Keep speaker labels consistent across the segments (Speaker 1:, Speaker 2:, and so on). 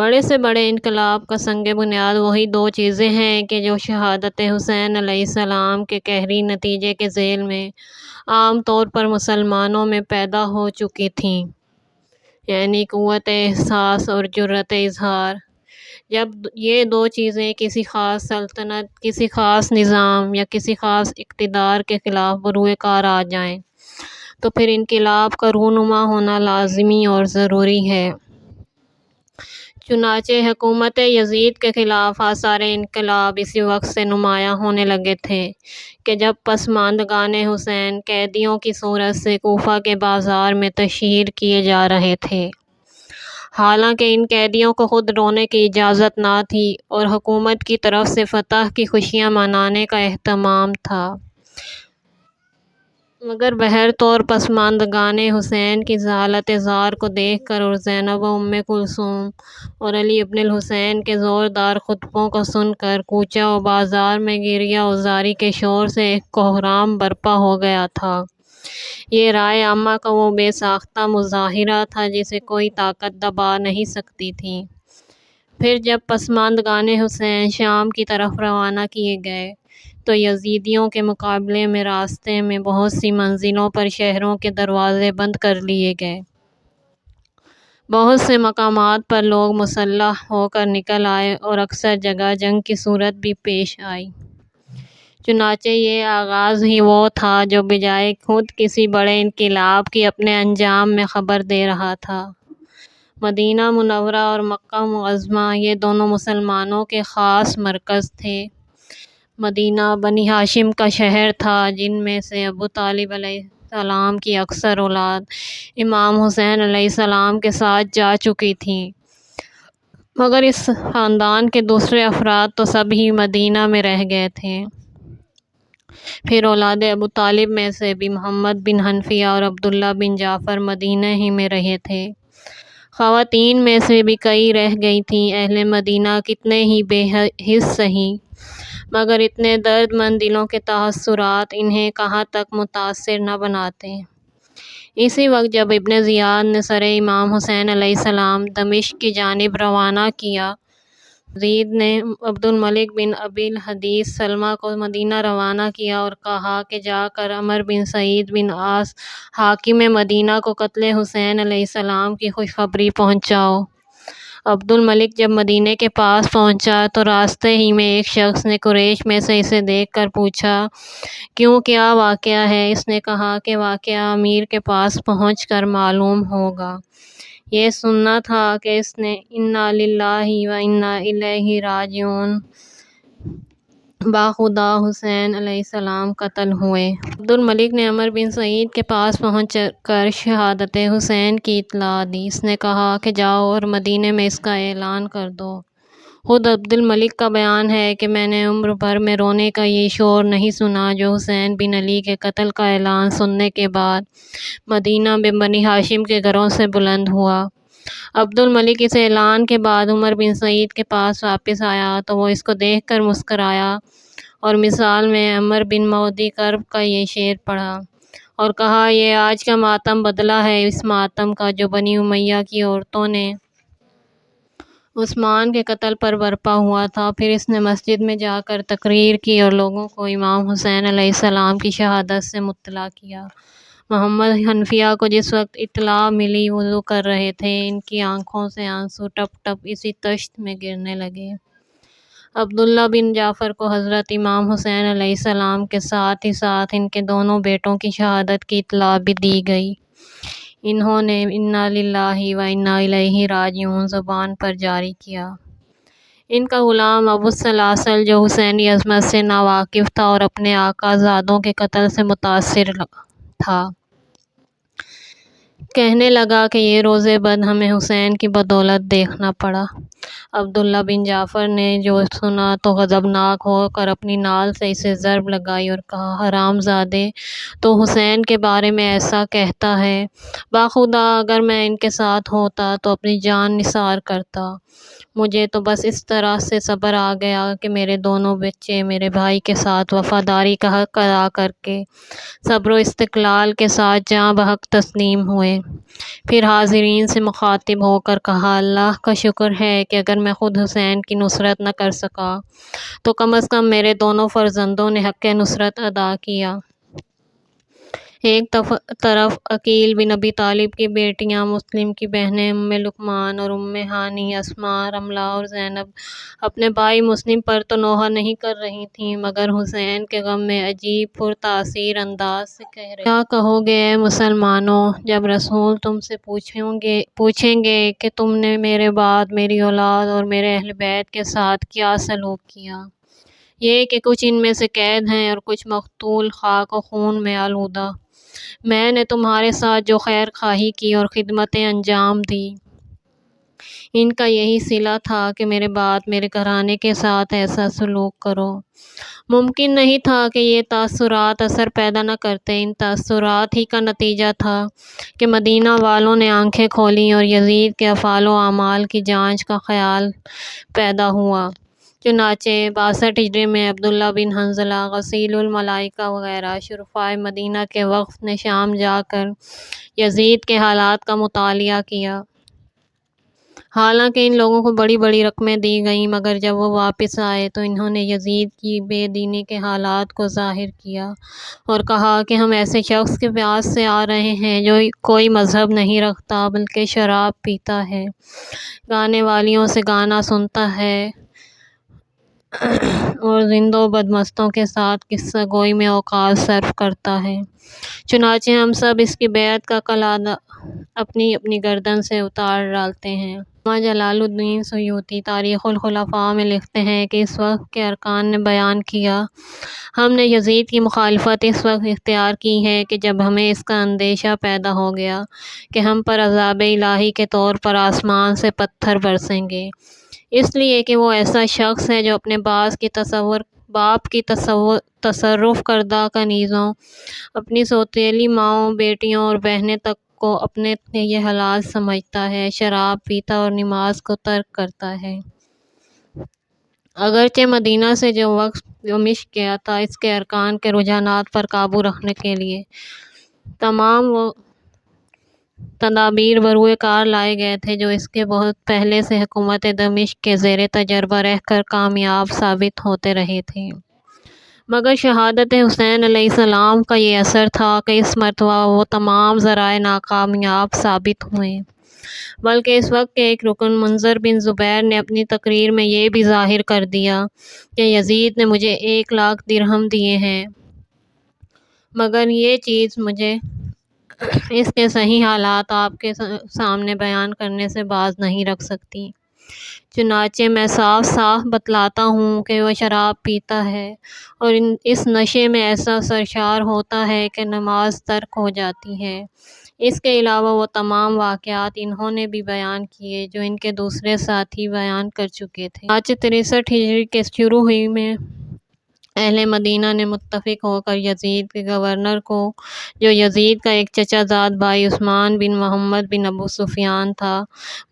Speaker 1: بڑے سے بڑے انقلاب کا سنگ بنیاد وہی دو چیزیں ہیں کہ جو شہادت حسین علیہ السلام کے قہری نتیجے کے ذیل میں عام طور پر مسلمانوں میں پیدا ہو چکی تھیں، یعنی قوت احساس اور جرأت اظہار۔ جب یہ دو چیزیں کسی خاص سلطنت، کسی خاص نظام یا کسی خاص اقتدار کے خلاف بروئے کار آ جائیں تو پھر انقلاب کا رونما ہونا لازمی اور ضروری ہے۔ چنانچہ حکومت یزید کے خلاف آثار انقلاب اسی وقت سے نمایاں ہونے لگے تھے کہ جب پسماندگان حسین قیدیوں کی صورت سے کوفہ کے بازار میں تشہیر کیے جا رہے تھے۔ حالانکہ ان قیدیوں کو خود رونے کی اجازت نہ تھی اور حکومت کی طرف سے فتح کی خوشیاں منانے کا اہتمام تھا، مگر بہرطور پسماندگان حسین کی حالت زار کو دیکھ کر اور زینب و ام کلثوم اور علی ابن الحسین کے زوردار خطبوں کو سن کر کوچہ و بازار میں گریہ و زاری کے شور سے ایک کوہرام برپا ہو گیا تھا۔ یہ رائے عامہ کا وہ بے ساختہ مظاہرہ تھا جسے کوئی طاقت دبا نہیں سکتی تھی۔ پھر جب پسماندگان حسین شام کی طرف روانہ کیے گئے تو یزیدیوں کے مقابلے میں راستے میں بہت سی منزلوں پر شہروں کے دروازے بند کر لیے گئے۔ بہت سے مقامات پر لوگ مسلح ہو کر نکل آئے اور اکثر جگہ جنگ کی صورت بھی پیش آئی۔ چنانچہ یہ آغاز ہی وہ تھا جو بجائے خود کسی بڑے انقلاب کی اپنے انجام میں خبر دے رہا تھا۔ مدینہ منورہ اور مکہ معظمہ یہ دونوں مسلمانوں کے خاص مرکز تھے۔ مدینہ بنی ہاشم کا شہر تھا، جن میں سے ابو طالب علیہ السلام کی اکثر اولاد امام حسین علیہ السلام کے ساتھ جا چکی تھیں، مگر اس خاندان کے دوسرے افراد تو سب ہی مدینہ میں رہ گئے تھے۔ پھر اولاد ابو طالب میں سے بھی محمد بن حنفیہ اور عبداللہ بن جعفر مدینہ ہی میں رہے تھے۔ خواتین میں سے بھی کئی رہ گئی تھیں۔ اہل مدینہ کتنے ہی بے حس سہی، مگر اتنے درد مند دلوں کے تاثرات انہیں کہاں تک متاثر نہ بناتے۔ اسی وقت جب ابن زیاد نے سر امام حسین علیہ السلام دمشق کی جانب روانہ کیا، یزید نے عبد الملک بن ابی الحدیث سلمہ کو مدینہ روانہ کیا اور کہا کہ جا کر عمرو بن سعید بن عاص حاکم مدینہ کو قتل حسین علیہ السلام کی خوشخبری پہنچاؤ۔ عبد الملک جب مدینے کے پاس پہنچا تو راستے ہی میں ایک شخص نے قریش میں سے اسے دیکھ کر پوچھا، کیوں، کیا واقعہ ہے؟ اس نے کہا کہ واقعہ امیر کے پاس پہنچ کر معلوم ہوگا۔ یہ سننا تھا کہ اس نے انا للہ و انا الیہ راجعون، باخدا حسین علیہ السلام قتل ہوئے۔ عبد الملک نے عمرو بن سعید کے پاس پہنچ کر شہادت حسین کی اطلاع دی۔ اس نے کہا کہ جاؤ اور مدینے میں اس کا اعلان کر دو۔ خود عبد الملک کا بیان ہے کہ میں نے عمر بھر میں رونے کا یہ شور نہیں سنا جو حسین بن علی کے قتل کا اعلان سننے کے بعد مدینہ میں بنی ہاشم کے گھروں سے بلند ہوا۔ عبد الملک اس اعلان کے بعد عمر بن سعید کے پاس واپس آیا تو وہ اس کو دیکھ کر مسکرایا اور مثال میں عمر بن معدی کرب کا یہ شعر پڑھا اور کہا، یہ آج کا ماتم بدلہ ہے اس ماتم کا جو بنی امیہ کی عورتوں نے عثمان کے قتل پر برپا ہوا تھا۔ پھر اس نے مسجد میں جا کر تقریر کی اور لوگوں کو امام حسین علیہ السلام کی شہادت سے مطلع کیا۔ محمد حنفیہ کو جس وقت اطلاع ملی وضو کر رہے تھے، ان کی آنکھوں سے آنسو ٹپ ٹپ اسی طشت میں گرنے لگے۔ عبداللہ بن جعفر کو حضرت امام حسین علیہ السلام کے ساتھ ہی ساتھ ان کے دونوں بیٹوں کی شہادت کی اطلاع بھی دی گئی۔ انہوں نے انا للہ و انا الیہ راجعون زبان پر جاری کیا۔ ان کا غلام ابو السلاسل جو حسینی عظمت سے ناواقف تھا اور اپنے آقا زادوں کے قتل سے متاثر تھا، کہنے لگا کہ یہ روز بد ہمیں حسین کی بدولت دیکھنا پڑا۔ عبداللہ بن جعفر نے جو سنا تو غضبناک ہو کر اپنی نال سے اسے ضرب لگائی اور کہا، حرام زادے، تو حسین کے بارے میں ایسا کہتا ہے؟ باخدا اگر میں ان کے ساتھ ہوتا تو اپنی جان نثار کرتا۔ مجھے تو بس اس طرح سے صبر آ گیا کہ میرے دونوں بچے میرے بھائی کے ساتھ وفاداری کا حق ادا کر کے صبر و استقلال کے ساتھ جاں بحق تسلیم ہوئے۔ پھر حاضرین سے مخاطب ہو کر کہا، اللہ کا شکر ہے کہ اگر میں خود حسین کی نصرت نہ کر سکا تو کم از کم میرے دونوں فرزندوں نے حق نصرت ادا کیا۔ ایک طرف عقیل بن ابی طالب کی بیٹیاں، مسلم کی بہنیں ام لقمان اور ام ہانی، اسماء، رملہ اور زینب اپنے بھائی مسلم پر تو نوحہ نہیں کر رہی تھیں مگر حسین کے غم میں عجیب پرتاثیر انداز سے کہہ رہی، کیا کہو گے اے مسلمانوں جب رسول تم سے پوچھیں گے کہ تم نے میرے بعد میری اولاد اور میرے اہل بیت کے ساتھ کیا سلوک کیا؟ یہ کہ کچھ ان میں سے قید ہیں اور کچھ مقتول خاک و خون میں آلودہ۔ میں نے تمہارے ساتھ جو خیر خواہی کی اور خدمتیں انجام دی، ان کا یہی صلہ تھا کہ میرے بعد میرے گھرانے کے ساتھ ایسا سلوک کرو۔ ممکن نہیں تھا کہ یہ تاثرات اثر پیدا نہ کرتے۔ ان تاثرات ہی کا نتیجہ تھا کہ مدینہ والوں نے آنکھیں کھولیں اور یزید کے افعال و اعمال کی جانچ کا خیال پیدا ہوا۔ چنانچہ 62 ہجری میں عبداللہ بن حنظلہ، غسیل الملائکہ وغیرہ شرفائے مدینہ کے وفد نے شام جا کر یزید کے حالات کا مطالعہ کیا۔ حالانکہ ان لوگوں کو بڑی بڑی رقمیں دی گئیں مگر جب وہ واپس آئے تو انہوں نے یزید کی بے دینی کے حالات کو ظاہر کیا اور کہا کہ ہم ایسے شخص کے پاس سے آ رہے ہیں جو کوئی مذہب نہیں رکھتا بلکہ شراب پیتا ہے، گانے والیوں سے گانا سنتا ہے اور زندوں بدمستوں کے ساتھ قصہ گوئی میں اوقات صرف کرتا ہے۔ چنانچہ ہم سب اس کی بیعت کا کلادہ اپنی اپنی گردن سے اتار ڈالتے ہیں۔ علامہ جلال الدین سیوطی تاریخ الخلفاء میں لکھتے ہیں کہ اس وقت کے ارکان نے بیان کیا، ہم نے یزید کی مخالفت اس وقت اختیار کی ہے کہ جب ہمیں اس کا اندیشہ پیدا ہو گیا کہ ہم پر عذاب الہی کے طور پر آسمان سے پتھر برسیں گے، اس لیے کہ وہ ایسا شخص ہے جو اپنے باپ کی تصرف کردہ کنیزوں، اپنی سوتیلی ماؤں، بیٹیوں اور بہنیں تک کو اپنے یہ حلال سمجھتا ہے، شراب پیتا اور نماز کو ترک کرتا ہے۔ اگرچہ مدینہ سے جو وقت دمشق گیا تھا، اس کے ارکان کے رجحانات پر قابو رکھنے کے لیے تمام وہ تدابیر بروئے کار لائے گئے تھے جو اس کے بہت پہلے سے حکومت دمشق کے زیر تجربہ رہ کر کامیاب ثابت ہوتے رہے تھے۔ مگر شہادت حسین علیہ السلام کا یہ اثر تھا کہ اس مرتبہ وہ تمام ذرائع ناکامیاب ثابت ہوئے، بلکہ اس وقت کے ایک رکن منذر بن زبیر نے اپنی تقریر میں یہ بھی ظاہر کر دیا کہ یزید نے مجھے 1,00,000 درہم دیے ہیں مگر یہ چیز مجھے اس کے صحیح حالات آپ کے سامنے بیان کرنے سے باز نہیں رکھ سکتی۔ چنانچہ میں صاف صاف بتلاتا ہوں کہ وہ شراب پیتا ہے اور اس نشے میں ایسا سرشار ہوتا ہے کہ نماز ترک ہو جاتی ہے۔ اس کے علاوہ وہ تمام واقعات انہوں نے بھی بیان کیے جو ان کے دوسرے ساتھی بیان کر چکے تھے۔ چنانچہ 63 ہجری کے شروع ہوئی میں اہل مدینہ نے متفق ہو کر یزید کے گورنر کو، جو یزید کا ایک چچا زاد بھائی عثمان بن محمد بن ابو سفیان تھا،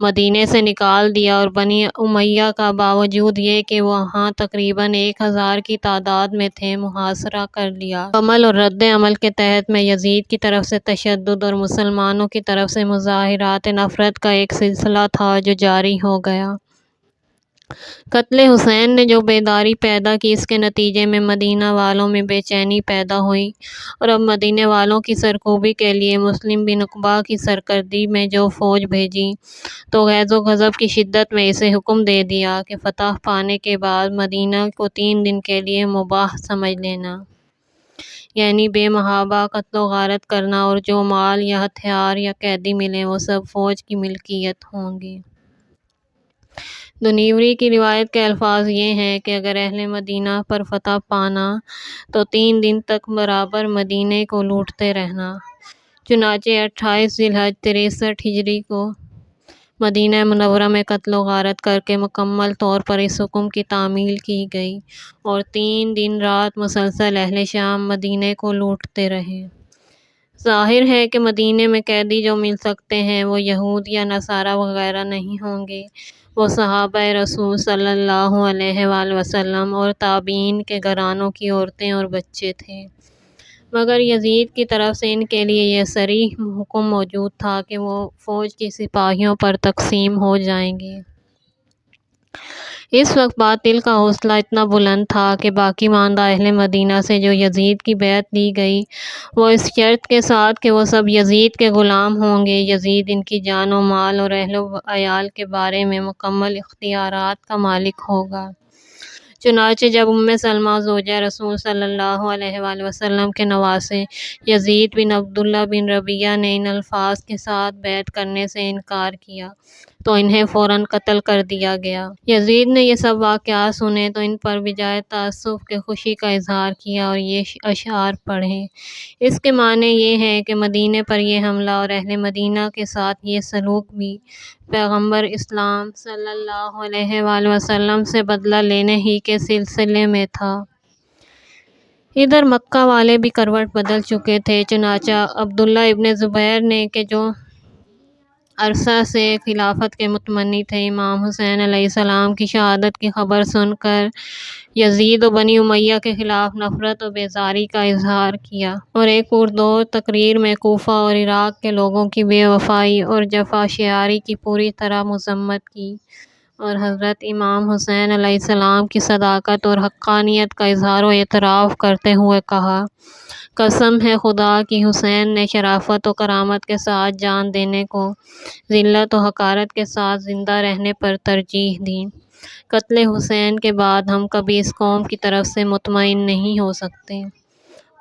Speaker 1: مدینے سے نکال دیا اور بنی امیہ کا باوجود یہ کہ وہ وہاں تقریباً 1,000 کی تعداد میں تھے، محاصرہ کر لیا۔ عمل اور رد عمل کے تحت میں یزید کی طرف سے تشدد اور مسلمانوں کی طرف سے مظاہرات نفرت کا ایک سلسلہ تھا جو جاری ہو گیا۔ قتل حسین نے جو بیداری پیدا کی، اس کے نتیجے میں مدینہ والوں میں بے چینی پیدا ہوئی اور اب مدینے والوں کی سرکوبی کے لیے مسلم بن عقبہ کی سرکردی میں جو فوج بھیجی تو غیظ و غضب کی شدت میں اسے حکم دے دیا کہ فتح پانے کے بعد مدینہ کو 3 دن کے لیے مباح سمجھ لینا، یعنی بے محابہ قتل و غارت کرنا اور جو مال یا ہتھیار یا قیدی ملیں وہ سب فوج کی ملکیت ہوں گے۔ دنیوری کی روایت کے الفاظ یہ ہیں کہ اگر اہل مدینہ پر فتح پانا تو 3 دن تک برابر مدینے کو لوٹتے رہنا۔ چنانچہ 28 ذی الحجہ 63 ہجری کو مدینہ منورہ میں قتل و غارت کر کے مکمل طور پر اس حکم کی تعمیل کی گئی اور 3 دن رات مسلسل اہل شام مدینے کو لوٹتے رہے۔ ظاہر ہے کہ مدینے میں قیدی جو مل سکتے ہیں وہ یہود یا نصارہ وغیرہ نہیں ہوں گے۔ وہ صحابہ رسول صلی اللہ علیہ وآلہ وسلم اور تابعین کے گھرانوں کی عورتیں اور بچے تھے، مگر یزید کی طرف سے ان کے لیے یہ صریح حکم موجود تھا کہ وہ فوج کے سپاہیوں پر تقسیم ہو جائیں گے۔ اس وقت باطل کا حوصلہ اتنا بلند تھا کہ باقی ماندہ اہل مدینہ سے جو یزید کی بیعت لی گئی، وہ اس شرط کے ساتھ کہ وہ سب یزید کے غلام ہوں گے، یزید ان کی جان و مال اور اہل و عیال کے بارے میں مکمل اختیارات کا مالک ہوگا۔ چنانچہ جب سلمہ زوجہ رسول صلی اللہ علیہ وآلہ وسلم کے نواسے یزید بن عبداللہ بن ربیعہ نے ان الفاظ کے ساتھ بیعت کرنے سے انکار کیا تو انہیں فوراً قتل کر دیا گیا۔ یزید نے یہ سب واقعات سنے تو ان پر بجائے تأسف کے خوشی کا اظہار کیا اور یہ اشعار پڑھے۔ اس کے معنی یہ ہے کہ مدینے پر یہ حملہ اور اہل مدینہ کے ساتھ یہ سلوک بھی پیغمبر اسلام صلی اللہ علیہ وآلہ وسلم سے بدلہ لینے ہی کے سلسلے میں تھا۔ ادھر مکہ والے بھی کروٹ بدل چکے تھے، چنانچہ عبداللہ ابن زبیر نے کہ جو عرصہ سے خلافت کے متمنی تھے، امام حسین علیہ السلام کی شہادت کی خبر سن کر یزید و بنی امیہ کے خلاف نفرت و بیزاری کا اظہار کیا اور ایک پردور تقریر میں کوفہ اور عراق کے لوگوں کی بے وفائی اور جفا شیاری کی پوری طرح مذمت کی اور حضرت امام حسین علیہ السلام کی صداقت اور حقانیت کا اظہار و اعتراف کرتے ہوئے کہا، قسم ہے خدا کی حسین نے شرافت و کرامت کے ساتھ جان دینے کو ذلت و حقارت کے ساتھ زندہ رہنے پر ترجیح دی۔ قتل حسین کے بعد ہم کبھی اس قوم کی طرف سے مطمئن نہیں ہو سکتے۔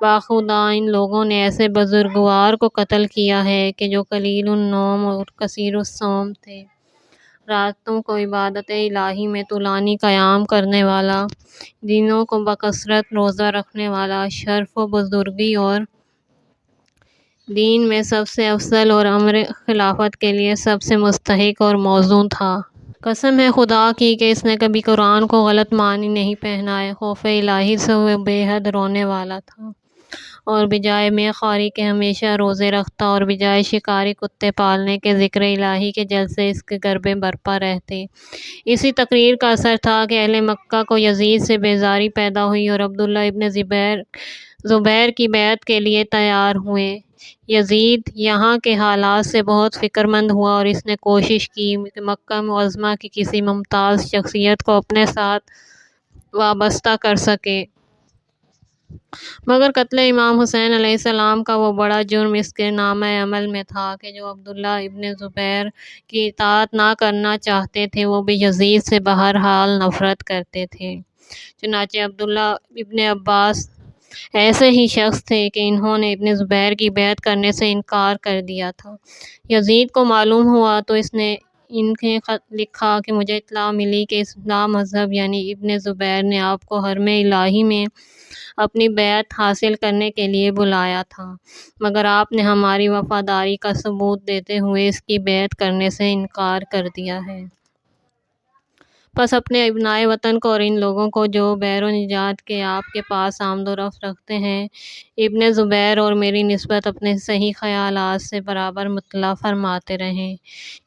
Speaker 1: باخدا ان لوگوں نے ایسے بزرگوار کو قتل کیا ہے کہ جو قلیل النوم اور کثیر الصوم تھے، راتوں کو عبادت الہی میں طولانی قیام کرنے والا، دنوں کو بکثرت روزہ رکھنے والا، شرف و بزرگی اور دین میں سب سے افضل اور امر خلافت کے لیے سب سے مستحق اور موزوں تھا۔ قسم ہے خدا کی کہ اس نے کبھی قرآن کو غلط معنی نہیں پہنائے، خوف الہی سے وہ بے حد رونے والا تھا اور بجائے میخ خواری کے ہمیشہ روزے رکھتا اور بجائے شکاری کتے پالنے کے ذکر الہی کے جلسے اس کے گھر میں برپا رہتے۔ اسی تقریر کا اثر تھا کہ اہل مکہ کو یزید سے بیزاری پیدا ہوئی اور عبداللہ ابن زبیر کی بیعت کے لیے تیار ہوئے۔ یزید یہاں کے حالات سے بہت فکرمند ہوا اور اس نے کوشش کی کہ مکہ معظمہ کی کسی ممتاز شخصیت کو اپنے ساتھ وابستہ کر سکے، مگر قتل امام حسین علیہ السلام کا وہ بڑا جرم اس کے نامہ عمل میں تھا کہ جو عبداللہ ابن زبیر کی اطاعت نہ کرنا چاہتے تھے وہ بھی یزید سے بہرحال نفرت کرتے تھے۔ چنانچہ عبداللہ ابن عباس ایسے ہی شخص تھے کہ انہوں نے ابن زبیر کی بیعت کرنے سے انکار کر دیا تھا۔ یزید کو معلوم ہوا تو اس نے انہیں خط لکھا کہ مجھے اطلاع ملی کہ اسلام مذہب یعنی ابن زبیر نے آپ کو حرم الہی میں اپنی بیعت حاصل کرنے کے لیے بلایا تھا، مگر آپ نے ہماری وفاداری کا ثبوت دیتے ہوئے اس کی بیعت کرنے سے انکار کر دیا ہے۔ پس اپنے ابنائے وطن کو اور ان لوگوں کو جو بیر و نجات کے آپ کے پاس آمد و رفت رکھتے ہیں، ابن زبیر اور میری نسبت اپنے صحیح خیالات سے برابر مطلع فرماتے رہیں،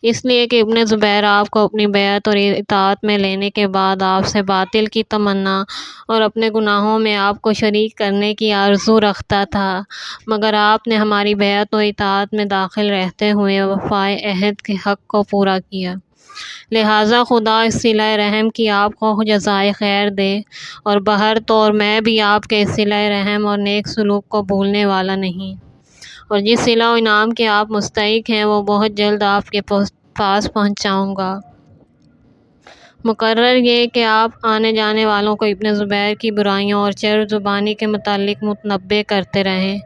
Speaker 1: اس لیے کہ ابن زبیر آپ کو اپنی بیعت اور اطاعت میں لینے کے بعد آپ سے باطل کی تمنا اور اپنے گناہوں میں آپ کو شریک کرنے کی آرزو رکھتا تھا، مگر آپ نے ہماری بیعت و اطاعت میں داخل رہتے ہوئے وفائے عہد کے حق کو پورا کیا، لہٰذا خدا اس صلہ رحم کی آپ کو جزائے خیر دے، اور بہرطور میں بھی آپ کے اس صلہ رحم اور نیک سلوک کو بھولنے والا نہیں، اور جس صلہ و انعام کے آپ مستحق ہیں وہ بہت جلد آپ کے پاس پہنچاؤں گا۔ مقرر یہ کہ آپ آنے جانے والوں کو ابن زبیر کی برائیوں اور چرب زبانی کے متعلق متنبہ کرتے رہیں،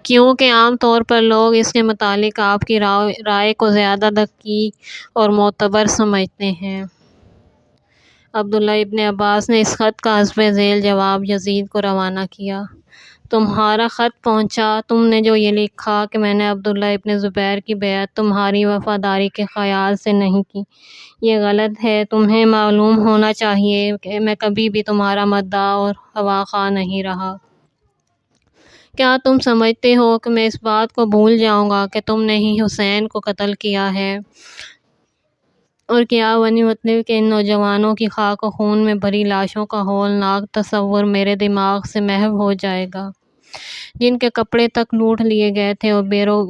Speaker 1: کیونکہ عام طور پر لوگ اس کے متعلق آپ کی رائے کو زیادہ دقیق اور معتبر سمجھتے ہیں۔ عبداللہ ابن عباس نے اس خط کا حسب ذیل جواب یزید کو روانہ کیا: تمہارا خط پہنچا، تم نے جو یہ لکھا کہ میں نے عبداللہ ابن زبیر کی بیعت تمہاری وفاداری کے خیال سے نہیں کی، یہ غلط ہے۔ تمہیں معلوم ہونا چاہیے کہ میں کبھی بھی تمہارا مداح اور خواخواہ نہیں رہا۔ کیا تم سمجھتے ہو کہ میں اس بات کو بھول جاؤں گا کہ تم نے ہی حسین کو قتل کیا ہے؟ اور کیا بنی مطلب کہ ان نوجوانوں کی خاک و خون میں بھری لاشوں کا ہولناک تصور میرے دماغ سے محو ہو جائے گا، جن کے کپڑے تک لوٹ لیے گئے تھے اور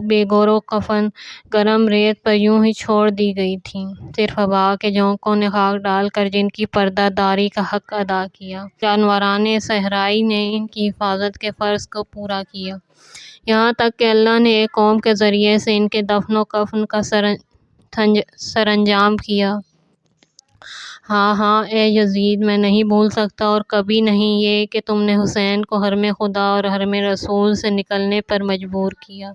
Speaker 1: بے گور و کفن گرم ریت پر یوں ہی چھوڑ دی گئی تھیں، صرف ہوا کے جھونکوں نے خاک ڈال کر جن کی پردہ داری کا حق ادا کیا۔ جانورانِ صحرائی نے ان کی حفاظت کے فرض کو پورا کیا، یہاں تک کہ اللہ نے ایک قوم کے ذریعے سے ان کے دفن و کفن کا سرانجام کیا۔ ہاں ہاں اے یزید، میں نہیں بھول سکتا اور کبھی نہیں یہ کہ تم نے حسین کو حرم خدا اور حرم رسول سے نکلنے پر مجبور کیا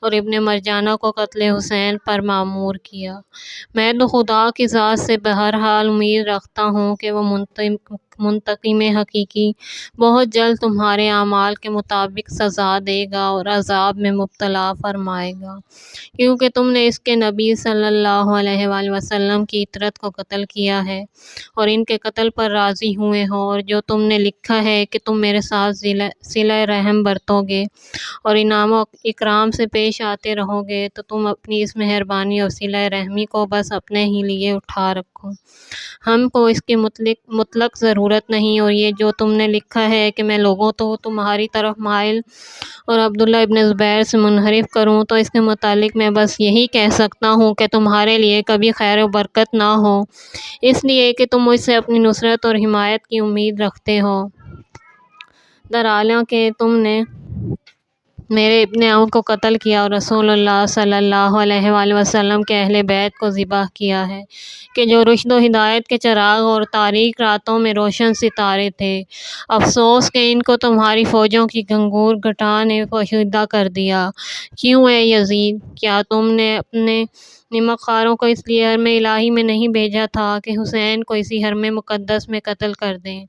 Speaker 1: اور ابن مرجانہ کو قتل حسین پر مامور کیا۔ میں تو خدا کی ذات سے بہرحال امید رکھتا ہوں کہ وہ منتقم حقیقی بہت جلد تمہارے اعمال کے مطابق سزا دے گا اور عذاب میں مبتلا فرمائے گا، کیونکہ تم نے اس کے نبی صلی اللہ علیہ وآلہ وسلم کی عترت کو قتل کیا ہے اور ان کے قتل پر راضی ہوئے ہو، اور جو تم نے لکھا ہے کہ تم میرے ساتھ صلہ رحم برتو گے اور انعام و اکرام سے پیش آتے رہو گے، تو تم اپنی اس مہربانی اور صلہ رحمی کو بس اپنے ہی لیے اٹھا رکھو، ہم کو اس کی مطلق ضرورت نہیں۔ اور یہ جو تم نے لکھا ہے کہ میں لوگوں کو تمہاری طرف مائل اور عبداللہ ابن زبیر سے منحرف کروں، تو اس کے متعلق میں بس یہی کہہ سکتا ہوں کہ تمہارے لیے کبھی خیر و برکت نہ ہو، اس لیے کہ تم مجھ سے اپنی نصرت اور حمایت کی امید رکھتے ہو، درحالیٰ کہ تم نے میرے ابن عم کو قتل کیا اور رسول اللہ صلی اللہ علیہ وآلہ وسلم کے اہل بیت کو ذبح کیا ہے، کہ جو رشد و ہدایت کے چراغ اور تاریک راتوں میں روشن ستارے تھے۔ افسوس کہ ان کو تمہاری فوجوں کی گھنگور گھٹا نے پوشیدہ کر دیا۔ کیوں اے یزید، کیا تم نے اپنے نمک خواروں کو اس لیے حرم الہی میں نہیں بھیجا تھا کہ حسین کو اسی حرم مقدس میں قتل کر دیں؟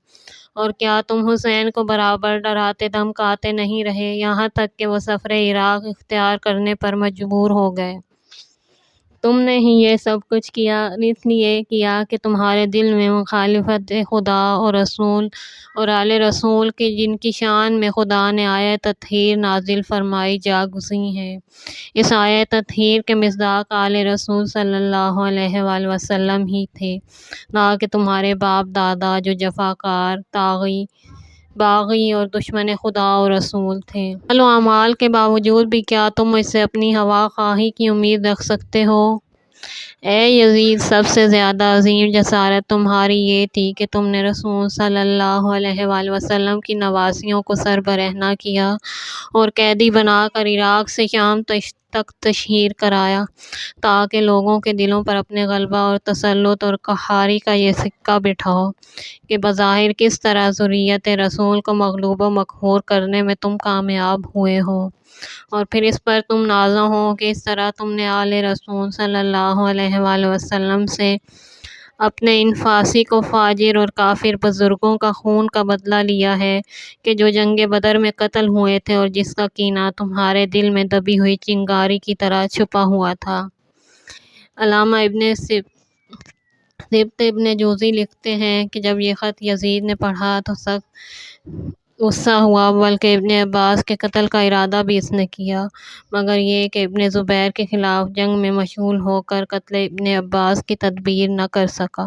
Speaker 1: اور کیا تم حسین کو برابر ڈراتے دھمکاتے نہیں رہے، یہاں تک کہ وہ سفر عراق اختیار کرنے پر مجبور ہو گئے؟ تم نے ہی یہ سب کچھ کیا اس لیے کیا کہ تمہارے دل میں مخالفت خدا اور رسول اور آل رسول کی، جن کی شان میں خدا نے آیت تطہیر نازل فرمائی، جاگزی ہے۔ اس آیت تطہیر کے مصداق آل رسول صلی اللہ علیہ وآلہ وسلم ہی تھے، نہ کہ تمہارے باپ دادا جو جفاکار، باغی اور دشمن خدا و رسول تھے۔ عمل و اعمال کے باوجود بھی کیا تم مجھ سے اپنی ہوا خواہی کی امید رکھ سکتے ہو؟ اے یزید، سب سے زیادہ عظیم جسارت تمہاری یہ تھی کہ تم نے رسول صلی اللہ علیہ وآلہ وسلم کی نواسیوں کو سربرہنہ کیا اور قیدی بنا کر عراق سے شام تک تشہیر کرایا، تاکہ لوگوں کے دلوں پر اپنے غلبہ اور تسلط اور قہاری کا یہ سکہ بٹھاؤ کہ بظاہر کس طرح ذریت رسول کو مغلوب و مقہور کرنے میں تم کامیاب ہوئے ہو، اور پھر اس پر تم نازاں ہو کہ اس طرح تم نے آل رسول صلی اللہ علیہ وآلہ وسلم سے اپنے ان فاسق و فاجر اور کافر بزرگوں کا خون کا بدلہ لیا ہے کہ جو جنگ بدر میں قتل ہوئے تھے، اور جس کا کینہ تمہارے دل میں دبی ہوئی چنگاری کی طرح چھپا ہوا تھا۔ علامہ ابن سبط ابن جوزی لکھتے ہیں کہ جب یہ خط یزید نے پڑھا تو سخت غصہ ہوا، بلکہ ابن عباس کے قتل کا ارادہ بھی اس نے کیا، مگر یہ کہ ابن زبیر کے خلاف جنگ میں مشغول ہو کر قتل ابن عباس کی تدبیر نہ کر سکا۔